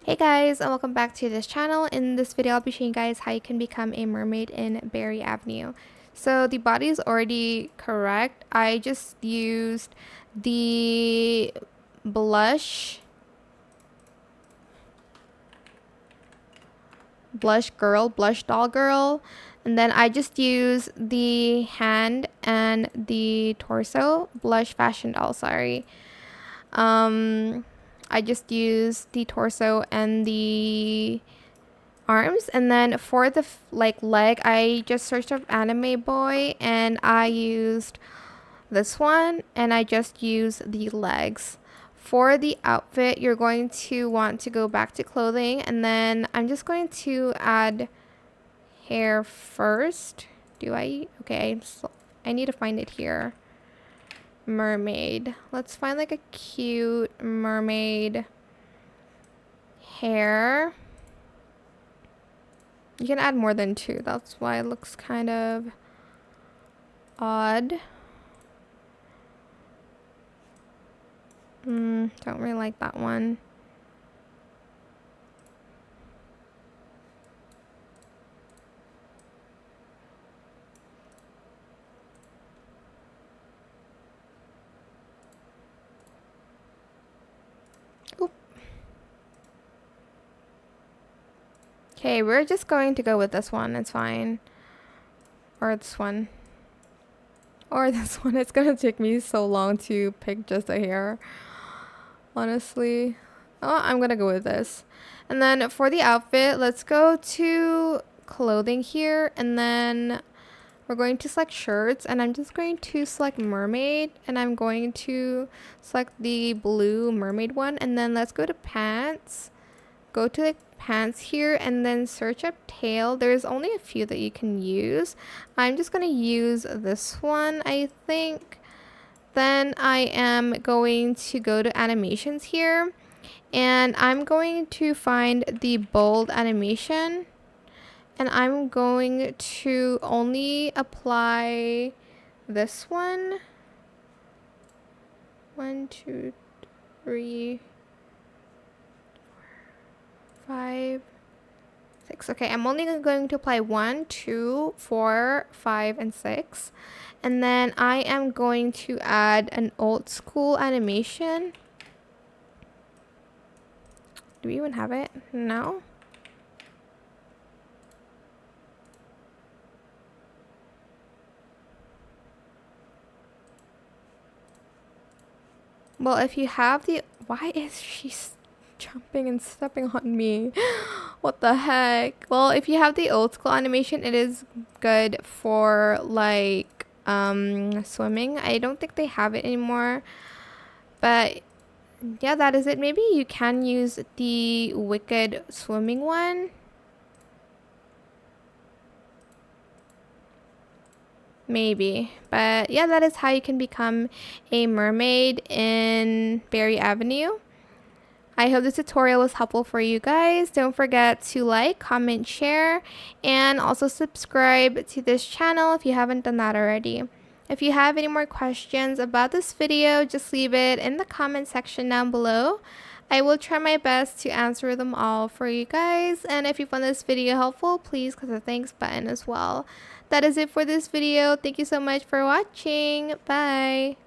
Hey guys, and welcome back to this channel. In this video I'll be showing you guys how you can become a mermaid in Berry Avenue. So the body is already correct. I just used the blush doll girl, and then I just use the hand and the torso blush fashion doll, sorry. I just used the torso and the arms, and then for the leg, I just searched up anime boy and I used this one, and I just used the legs. For the outfit, you're going to want to go back to clothing, and then I'm just going to add hair first. Okay, so I need to find it here. Mermaid. Let's find like a cute mermaid hair. You can add more than two. That's why it looks kind of odd. Don't really like that one. Oop. Okay, we're just going to go with this one. It's fine. Or this one. Or this one. It's gonna take me so long to pick just a hair. Honestly. Oh, I'm gonna go with this. And then for the outfit, let's go to clothing here. And then we're going to select shirts. And I'm just going to select mermaid. And I'm going to select the blue mermaid one. And then let's go to pants. Go to the pants here and then search up tail. There's only a few that you can use. I'm just going to use this one, I think. Then I am going to go to animations here, and I'm going to find the bold animation, and I'm going to only apply this one. 1, 2, 3, 5, 6. Okay, I'm only going to apply 1, 2, 4, 5, and 6. And then I am going to add an old school animation. Do we even have it? No. Well, if you have the... Why is she jumping and stepping on me? What the heck? Well, if you have the old school animation, it is good for like swimming. I don't think they have it anymore, but yeah, that is it. Maybe you can use the wicked swimming one. Maybe. But yeah, that is how you can become a mermaid in Berry Avenue. I hope this tutorial was helpful for you guys. Don't forget to like, comment, share, and also subscribe to this channel if you haven't done that already. If you have any more questions about this video, just leave it in the comment section down below. I will try my best to answer them all for you guys. And if you found this video helpful, please click the thanks button as well. That is it for this video. Thank you so much for watching. Bye.